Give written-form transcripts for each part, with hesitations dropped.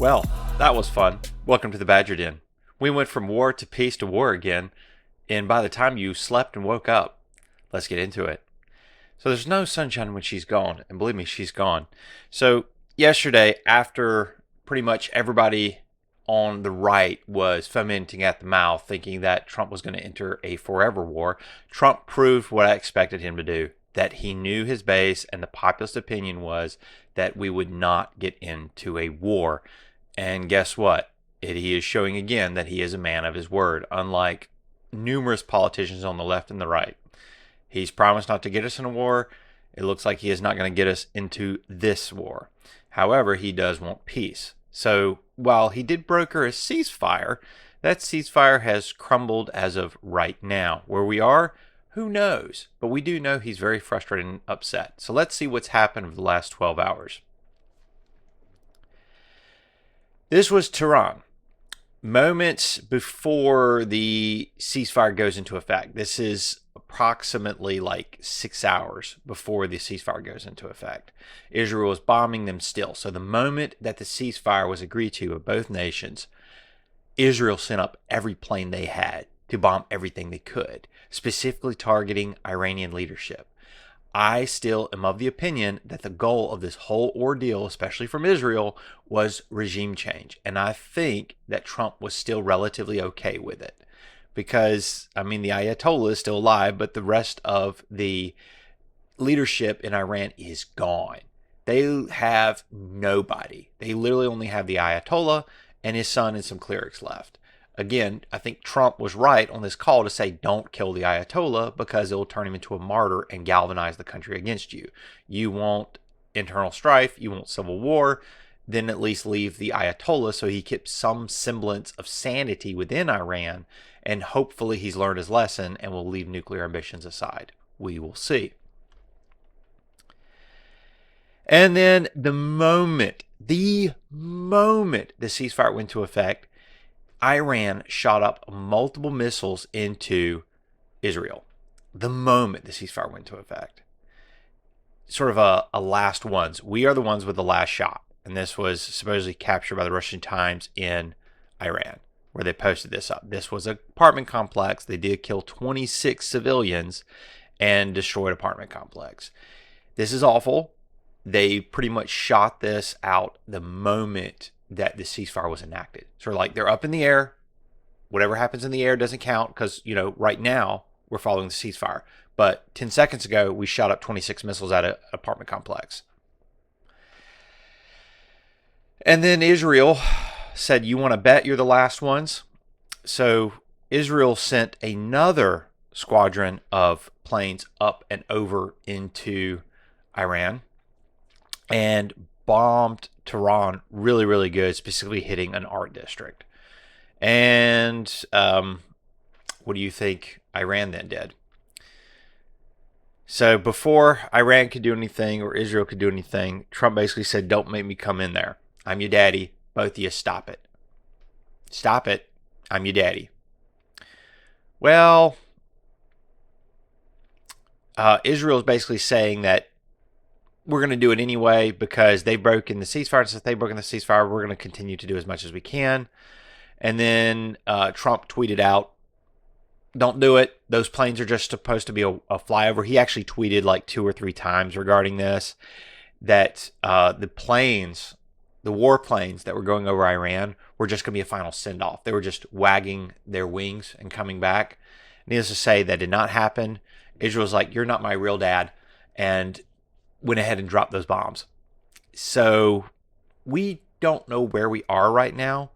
Well, that was fun. Welcome to the Badger Den. We went from war to peace to war again, and by the time you slept and woke up, let's get into it. So there's no sunshine when she's gone, and believe me, she's gone. So yesterday, after pretty much everybody on the right was fomenting at the mouth, thinking that Trump was going to enter a forever war, Trump proved what I expected him to do, that he knew his base, and the populist opinion was that we would not get into a war. And guess what? He is showing again that he is a man of his word, unlike numerous politicians on the left and the right. He's promised not to get us in a war. It looks like he is not going to get us into this war. However, he does want peace. So while he did broker a ceasefire, that ceasefire has crumbled as of right now. Where we are, who knows? But we do know he's very frustrated and upset. So let's see what's happened over the last 12 hours. This was Tehran, moments before the ceasefire goes into effect. This is approximately like 6 hours before the ceasefire goes into effect. Israel is bombing them still. So the moment that the ceasefire was agreed to of both nations, Israel sent up every plane they had to bomb everything they could, specifically targeting Iranian leadership. I still am of the opinion that the goal of this whole ordeal, especially from Israel, was regime change. And I think that Trump was still relatively okay with it. Because, I mean, the Ayatollah is still alive, but the rest of the leadership in Iran is gone. They have nobody. They literally only have the Ayatollah and his son and some clerics left. Again, I think Trump was right on this call to say don't kill the Ayatollah because it will turn him into a martyr and galvanize the country against you. You want internal strife, you want civil war, then at least leave the Ayatollah so he keeps some semblance of sanity within Iran, and hopefully he's learned his lesson and will leave nuclear ambitions aside. We will see. And then the moment the ceasefire went into effect, Iran shot up multiple missiles into Israel. The moment the ceasefire went into effect. Sort of a last ones. We are the ones with the last shot. And this was supposedly captured by the Russian Times in Iran, where they posted this up. This was an apartment complex. They did kill 26 civilians and destroyed apartment complex. This is awful. They pretty much shot this out the moment that the ceasefire was enacted. So like they're up in the air. Whatever happens in the air doesn't count because, right now we're following the ceasefire. But 10 seconds ago, we shot up 26 missiles at an apartment complex. And then Israel said, you want to bet you're the last ones? So Israel sent another squadron of planes up and over into Iran and bombed Tehran really, really good, specifically hitting an art district. And what do you think Iran then did? So before Iran could do anything or Israel could do anything, Trump basically said, don't make me come in there. I'm your daddy. Both of you stop it. Stop it. I'm your daddy. Well, Israel is basically saying that we're going to do it anyway because they've broken the ceasefire. Since they've broken the ceasefire, we're going to continue to do as much as we can. And then Trump tweeted out, don't do it. Those planes are just supposed to be a flyover. He actually tweeted like 2 or 3 times regarding this, that the war planes that were going over Iran were just going to be a final send-off. They were just wagging their wings and coming back. Needless to say, that did not happen. Israel's like, you're not my real dad, and went ahead and dropped those bombs. So we don't know where we are right now.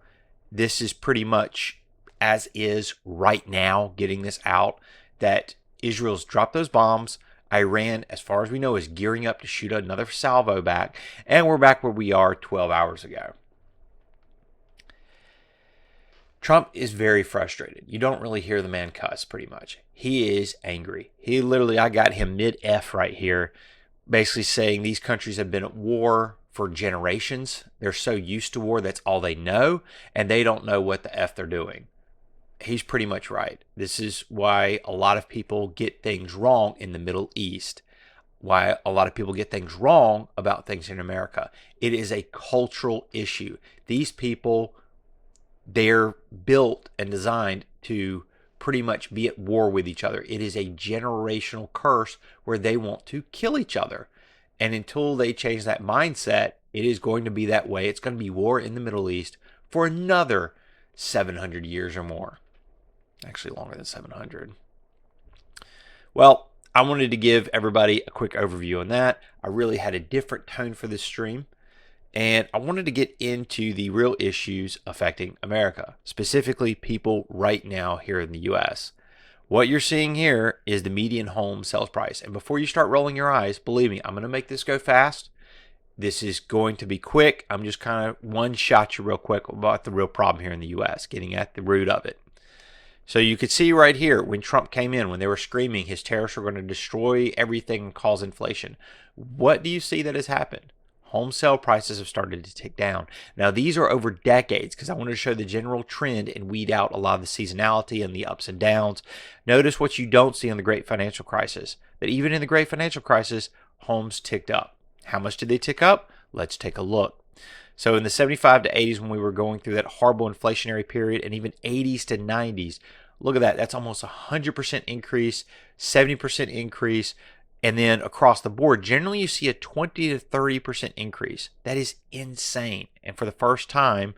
This is pretty much as is right now, getting this out, that Israel's dropped those bombs. Iran, as far as we know, is gearing up to shoot another salvo back, and we're back where we are 12 hours ago. Trump is very frustrated. You don't really hear the man cuss, pretty much. He is angry. I got him mid-F right here, basically saying these countries have been at war for generations. They're so used to war, that's all they know, and they don't know what the F they're doing. He's pretty much right. This is why a lot of people get things wrong in the Middle East. why a lot of people get things wrong about things in America. It is a cultural issue. These people, they're built and designed to pretty much be at war with each other. It is a generational curse where they want to kill each other. And until they change that mindset, it is going to be that way. It's going to be war in the Middle East for another 700 years or more. Actually, longer than 700. Well, I wanted to give everybody a quick overview on that. I really had a different tone for this stream, and I wanted to get into the real issues affecting America, specifically people right now here in the US. What you're seeing here is the median home sales price. And before you start rolling your eyes, believe me, I'm going to make this go fast. This is going to be quick. I'm just kind of one-shot you real quick about the real problem here in the US, getting at the root of it. So you could see right here when Trump came in, when they were screaming his tariffs are going to destroy everything and cause inflation. What do you see that has happened? Home sale prices have started to tick down. Now, these are over decades because I wanted to show the general trend and weed out a lot of the seasonality and the ups and downs. Notice what you don't see in the Great Financial Crisis, that even in the Great Financial Crisis, homes ticked up. How much did they tick up? Let's take a look. So in the 75 to 80s, when we were going through that horrible inflationary period, and even 80s to 90s, look at that. That's almost 100% increase, 70% increase. And then across the board, generally you see a 20 to 30% increase. That is insane. And for the first time,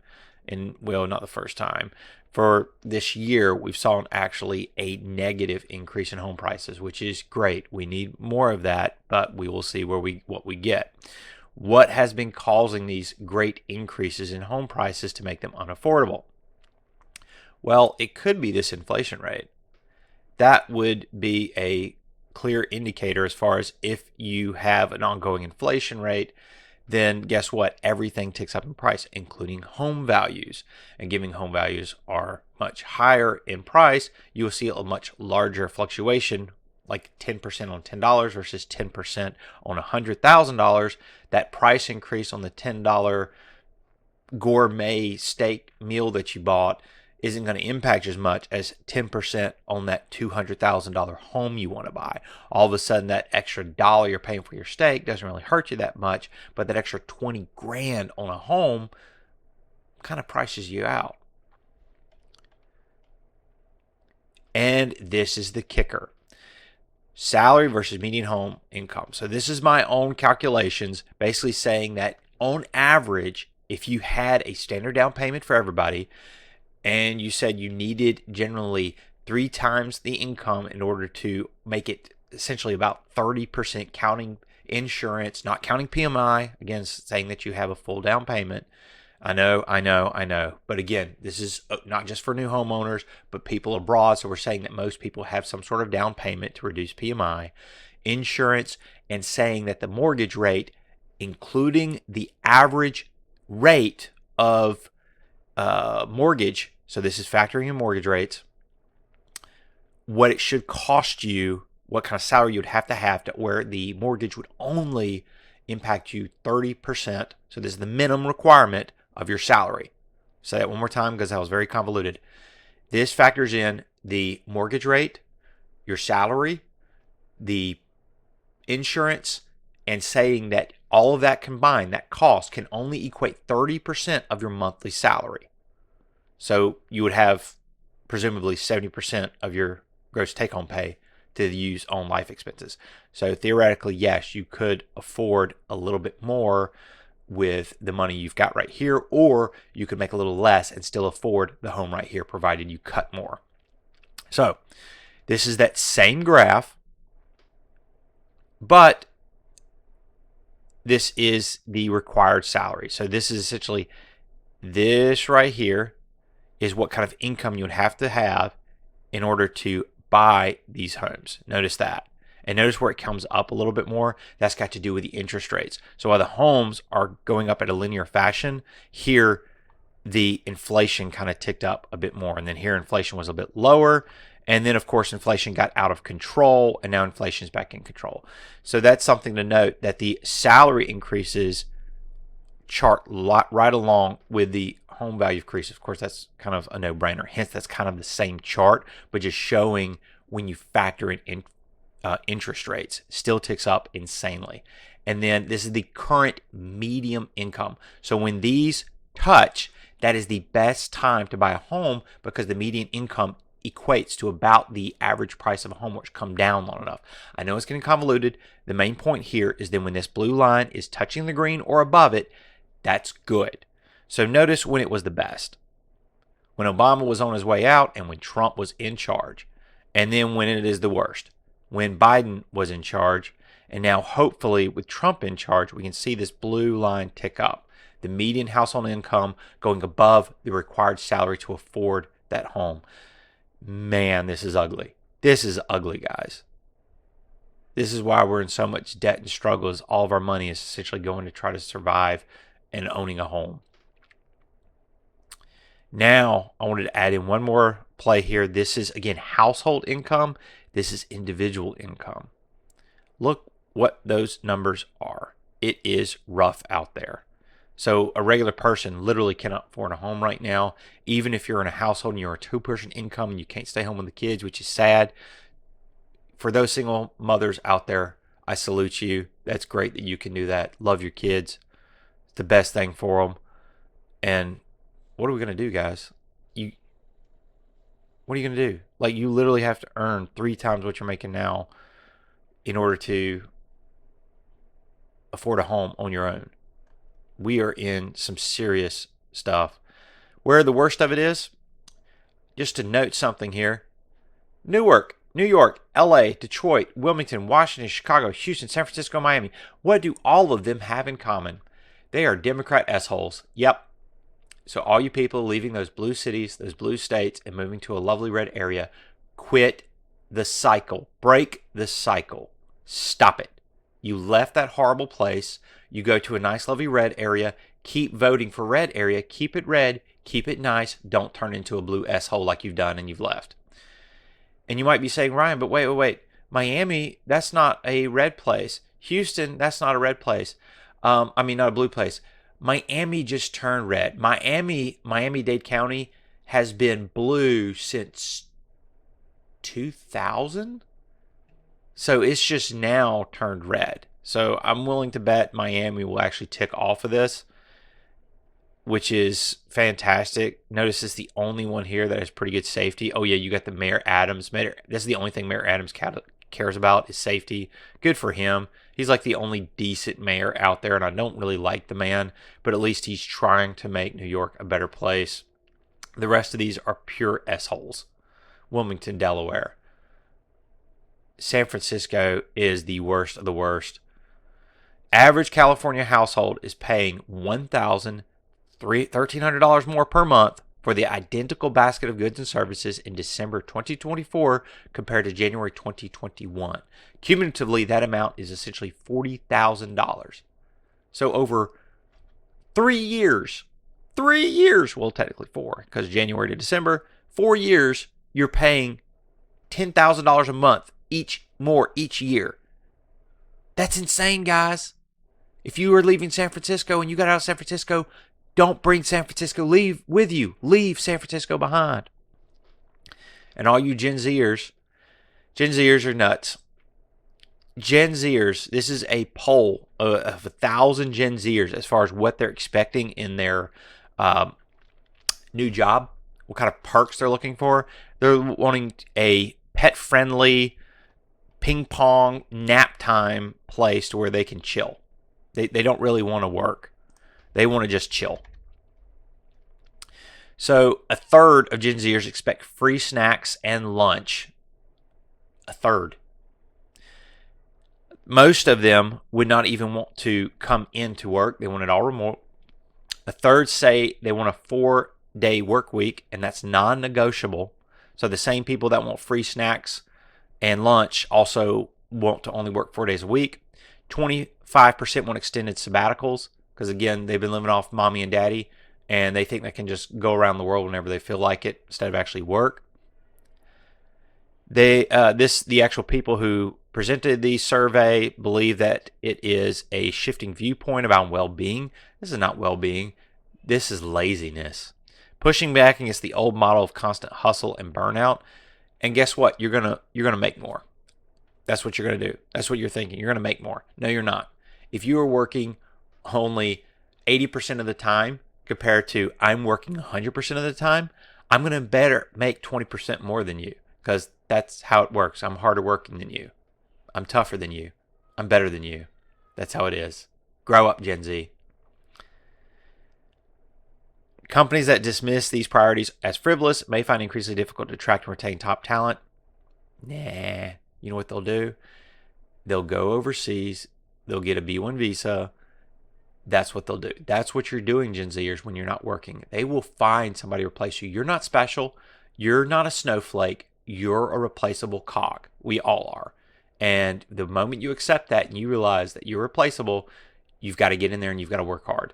and well, not the first time, for this year, we've saw actually a negative increase in home prices, which is great. We need more of that, but we will see what we get. What has been causing these great increases in home prices to make them unaffordable? Well, it could be this inflation rate. That would be a clear indicator as far as if you have an ongoing inflation rate, then guess what? Everything ticks up in price, including home values. And given home values are much higher in price, you will see a much larger fluctuation, like 10% on $10 versus 10% on $100,000. That price increase on the $10 gourmet steak meal that you bought isn't going to impact as much as 10% on that $200,000 home you want to buy. All of a sudden, that extra dollar you're paying for your steak doesn't really hurt you that much, but that extra 20 grand on a home kind of prices you out. And this is the kicker. Salary versus median home income. So this is my own calculations, basically saying that on average, if you had a standard down payment for everybody, and you said you needed generally 3 times the income in order to make it essentially about 30%, counting insurance, not counting PMI, again, saying that you have a full down payment. I know. But again, this is not just for new homeowners, but people abroad. So we're saying that most people have some sort of down payment to reduce PMI, insurance, and saying that the mortgage rate, including the average rate of mortgage, so this is factoring in mortgage rates, what it should cost you, what kind of salary you would have to where the mortgage would only impact you 30%. So this is the minimum requirement of your salary. Say that one more time because that was very convoluted. This factors in the mortgage rate, your salary, the insurance, and saying that all of that combined, that cost can only equate 30% of your monthly salary. So you would have presumably 70% of your gross take-home pay to use on life expenses. So theoretically, yes, you could afford a little bit more with the money you've got right here, or you could make a little less and still afford the home right here, provided you cut more. So this is that same graph, but this is the required salary. So this is essentially this right here is what kind of income you would have in order to buy these homes. Notice that. And notice where it comes up a little bit more. That's got to do with the interest rates. So while the homes are going up at a linear fashion, here the inflation kind of ticked up a bit more. And then here inflation was a bit lower. And then, of course, inflation got out of control, and now inflation is back in control. So that's something to note, that the salary increases chart right along with the home value increase. Of course, that's kind of a no-brainer. Hence, that's kind of the same chart, but just showing when you factor in interest rates, still ticks up insanely. And then this is the current medium income. So when these touch, that is the best time to buy a home because the median income equates to about the average price of a home, which come down long enough. I know it's getting convoluted. The main point here is then when this blue line is touching the green or above it, that's good. So notice when it was the best. When Obama was on his way out and when Trump was in charge. And then when it is the worst. When Biden was in charge. And now hopefully with Trump in charge, we can see this blue line tick up. The median household income going above the required salary to afford that home. Man, this is ugly. This is ugly, guys. This is why we're in so much debt and struggle, is all of our money is essentially going to try to survive and owning a home. Now, I wanted to add in one more play here. This is, again, household income. This is individual income. Look what those numbers are. It is rough out there. So a regular person literally cannot afford a home right now. Even if you're in a household and you're a two-person income and you can't stay home with the kids, which is sad. For those single mothers out there, I salute you. That's great that you can do that. Love your kids. It's the best thing for them. And what are we going to do, guys? What are you going to do? Like, you literally have to earn 3 times what you're making now in order to afford a home on your own. We are in some serious stuff. Where the worst of it is, just to note something here, Newark, New York, LA, Detroit, Wilmington, Washington, Chicago, Houston, San Francisco, Miami. What do all of them have in common? They are Democrat S-holes. Yep. So all you people leaving those blue cities, those blue states, and moving to a lovely red area, quit the cycle. Break the cycle. Stop it. You left that horrible place. You go to a nice, lovely red area. Keep voting for red area. Keep it red. Keep it nice. Don't turn into a blue S-hole like you've done and you've left. And you might be saying, Ryan, but wait. Miami, that's not a red place. Houston, that's not a red place. Not a blue place. Miami just turned red. Miami-Dade County has been blue since 2000. So it's just now turned red. So I'm willing to bet Miami will actually tick off of this, which is fantastic. Notice it's the only one here that has pretty good safety. Oh, yeah, you got the Mayor Adams. This is the only thing Mayor Adams cares about is safety. Good for him. He's like the only decent mayor out there, and I don't really like the man, but at least he's trying to make New York a better place. The rest of these are pure S-holes. Wilmington, Delaware. San Francisco is the worst of the worst. Average California household is paying $1,300 more per month for the identical basket of goods and services in December 2024 compared to January 2021. Cumulatively, that amount is essentially $40,000. So over 3 years, well, technically 4, because January to December, 4 years, you're paying $10,000 a month each year. That's insane, guys. If you are leaving San Francisco and you got out of San Francisco, don't bring San Francisco with you. Leave San Francisco behind. And all you Gen Zers are nuts. Gen Zers, this is a poll of 1,000 Gen Zers as far as what they're expecting in their new job, what kind of perks they're looking for. They're wanting a pet-friendly ping pong nap time place to where they can chill. They don't really want to work. They want to just chill. So a third of Gen Zers expect free snacks and lunch. A third. Most of them would not even want to come into work. They want it all remote. A third say they want a 4-day work week, and that's non-negotiable. So the same people that want free snacks and lunch also want to only work 4 days a week. 25% want extended sabbaticals because, again, they've been living off mommy and daddy, and they think they can just go around the world whenever they feel like it instead of actually work. The actual people who presented the survey believe that it is a shifting viewpoint about well-being. This is not well-being. This is laziness. Pushing back against the old model of constant hustle and burnout. And guess what? You're gonna make more. That's what you're going to do. That's what you're thinking. You're going to make more. No, you're not. If you are working only 80% of the time compared to I'm working 100% of the time, I'm going to better make 20% more than you, because that's how it works. I'm harder working than you. I'm tougher than you. I'm better than you. That's how it is. Grow up, Gen Z. Companies that dismiss these priorities as frivolous may find it increasingly difficult to attract and retain top talent. Nah. You know what they'll do? They'll go overseas. They'll get a B1 visa. That's what they'll do. That's what you're doing, Gen Zers, when you're not working. They will find somebody to replace you. You're not special. You're not a snowflake. You're a replaceable cog. We all are. And the moment you accept that and you realize that you're replaceable, you've got to get in there and you've got to work hard.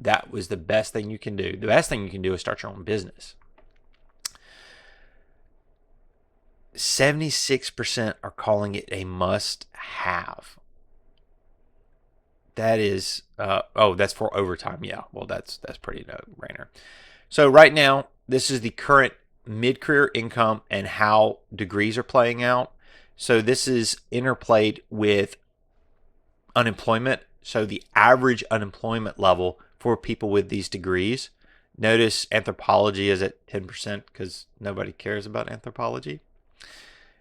That was the best thing you can do. The best thing you can do is start your own business. 76% are calling it a must-have. That is, that's for overtime. Yeah, well, that's pretty no-brainer. So right now, this is the current mid-career income and how degrees are playing out. So this is interplayed with unemployment. So the average unemployment level for people with these degrees. Notice anthropology is at 10% because nobody cares about anthropology.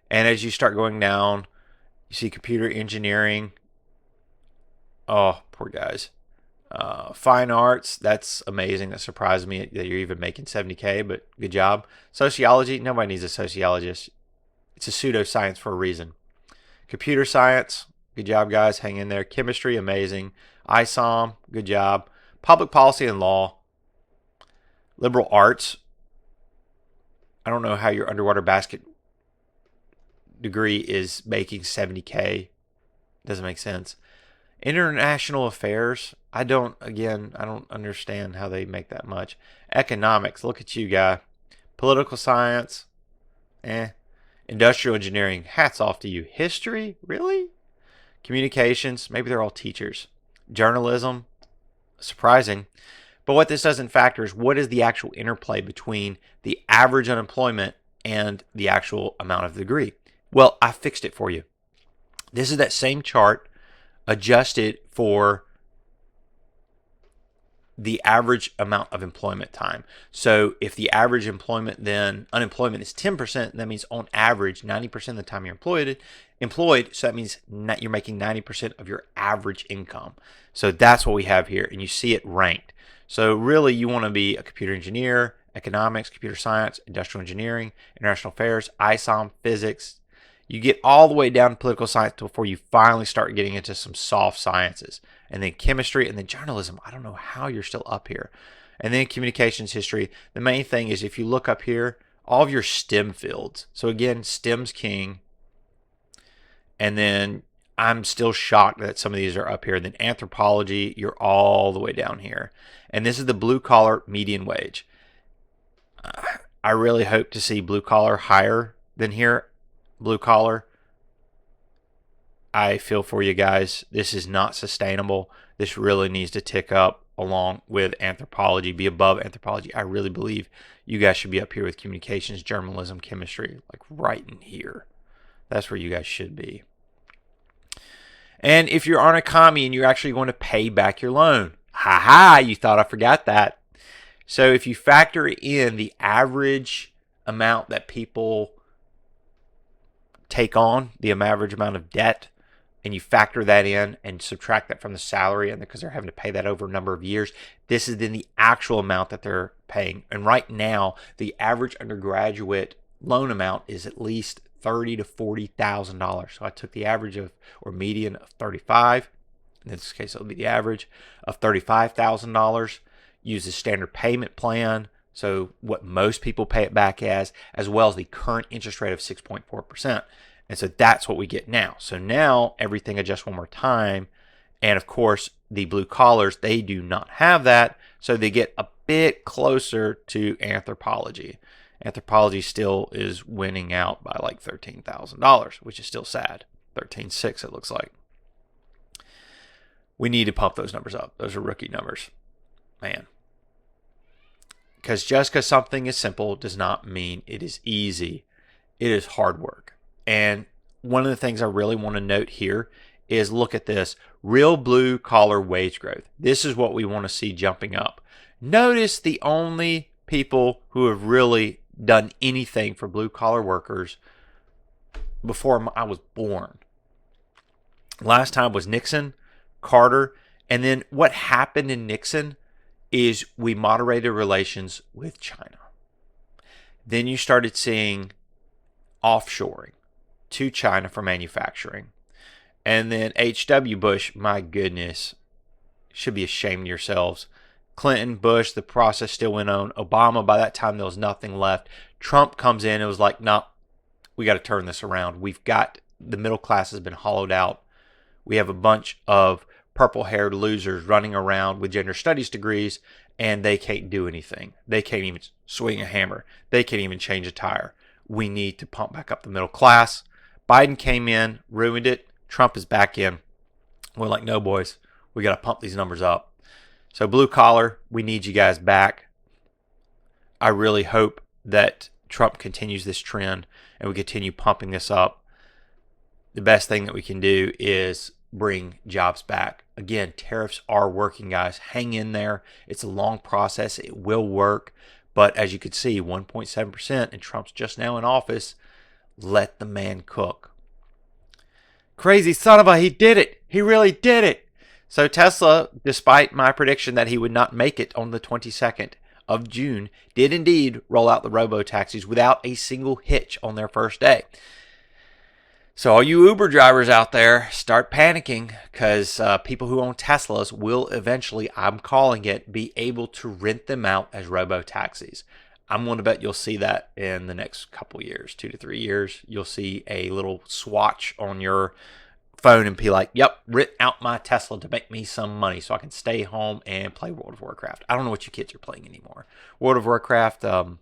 And as you start going down, you see computer engineering. Oh, poor guys. Fine arts, that's amazing. That surprised me that you're even making 70K, but good job. Sociology, nobody needs a sociologist. It's a pseudoscience for a reason. Computer science, good job, guys. Hang in there. Chemistry, amazing. ISOM, good job. Public policy and law. Liberal arts. I don't know how your underwater basket degree is making 70K. Doesn't make sense. International affairs. I don't understand how they make that much. Economics. Look at you, guy. Political science. Industrial engineering. Hats off to you. History. Really? Communications. Maybe they're all teachers. Journalism. Surprising. But what this doesn't factor is what is the actual interplay between the average unemployment and the actual amount of the degree. Well, I fixed it for you. This is that same chart adjusted for the average amount of employment time. So if the average unemployment is 10%, that means on average 90% of the time you're employed. So that means you're making 90% of your average income. So that's what we have here, and you see it ranked. So really you want to be a computer engineer, economics, computer science, industrial engineering, international affairs, ISOM, physics. You get all the way down to political science before you finally start getting into some soft sciences. And then chemistry, and then journalism. I don't know how you're still up here. And then communications history. The main thing is if you look up here, all of your STEM fields. So again, STEM's king. And then I'm still shocked that some of these are up here. Then anthropology, you're all the way down here. And this is the blue collar median wage. I really hope to see blue collar higher than here. Blue collar, I feel for you guys. This is not sustainable. This really needs to tick up along with anthropology, be above anthropology. I really believe you guys should be up here with communications, journalism, chemistry, like right in here. That's where you guys should be. And if you're on a commie and you're actually going to pay back your loan, you thought I forgot that. So if you factor in the average amount that people take on, the average amount of debt, and you factor that in and subtract that from the salary, and because they're having to pay that over a number of years, this is then the actual amount that they're paying. And right now, the average undergraduate loan amount is at least $30,000 to $40,000. So I took the average of, or median of 35. In this case, it'll be the average of $35,000. Use the standard payment plan. So what most people pay it back as well as the current interest rate of 6.4%. And so that's what we get now. So now everything adjusts one more time. And of course, the blue collars, they do not have that. So they get a bit closer to anthropology. Anthropology still is winning out by like $13,000, which is still sad. 13.6 it looks like. We need to pump those numbers up. Those are rookie numbers. Man. Because just because something is simple does not mean it is easy. It is hard work. And one of the things I really want to note here is look at this. Real blue collar wage growth. This is what we want to see jumping up. Notice the only people who have really done anything for blue collar workers before I was born. Last time was Nixon, Carter, and then what happened in Nixon is we moderated relations with China. Then you started seeing offshoring to China for manufacturing. And then H.W. Bush, my goodness, should be ashamed of yourselves. Clinton, Bush, the process still went on. Obama, by that time, there was nothing left. Trump comes in and was like, no, we got to turn this around. We've got, the middle class has been hollowed out. We have a bunch of purple-haired losers running around with gender studies degrees, and they can't do anything. They can't even swing a hammer. They can't even change a tire. We need to pump back up the middle class. Biden came in, ruined it. Trump is back in. We're like, no, boys, we got to pump these numbers up. So blue collar, we need you guys back. I really hope that Trump continues this trend and we continue pumping this up. The best thing that we can do is bring jobs back. Again, tariffs are working, guys. Hang in there. It's a long process. It will work. But as you can see, 1.7%, and Trump's just now in office. Let the man cook. Crazy son of a, he did it. He really did it. So Tesla, despite my prediction that he would not make it on the 22nd of June, did indeed roll out the robo-taxis without a single hitch on their first day. So all you Uber drivers out there, start panicking, because people who own Teslas will eventually, I'm calling it, be able to rent them out as robo-taxis. I'm going to bet you'll see that in the next couple years, 2 to 3 years. You'll see a little swatch on your phone and be like, yep, rent out my Tesla to make me some money so I can stay home and play World of Warcraft. I don't know what you kids are playing anymore. World of Warcraft, what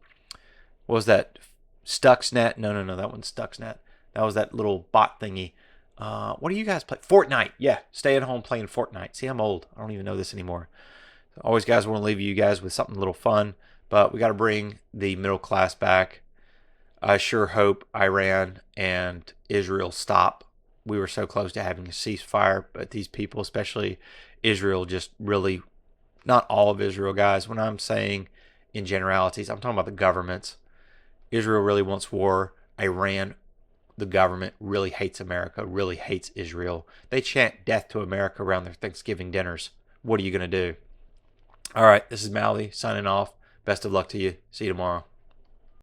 was that? Stuxnet? No, that wasn't Stuxnet. That was that little bot thingy. What do you guys play? Fortnite. Yeah, stay at home playing Fortnite. See, I'm old. I don't even know this anymore. Always, guys, want to leave you guys with something a little fun. But we got to bring the middle class back. I sure hope Iran and Israel stop. We were so close to having a ceasefire, but these people, especially Israel, just really, not all of Israel, guys. When I'm saying in generalities, I'm talking about the governments. Israel really wants war. Iran, the government, really hates America, really hates Israel. They chant death to America around their Thanksgiving dinners. What are you going to do? All right, this is Malvi signing off. Best of luck to you. See you tomorrow.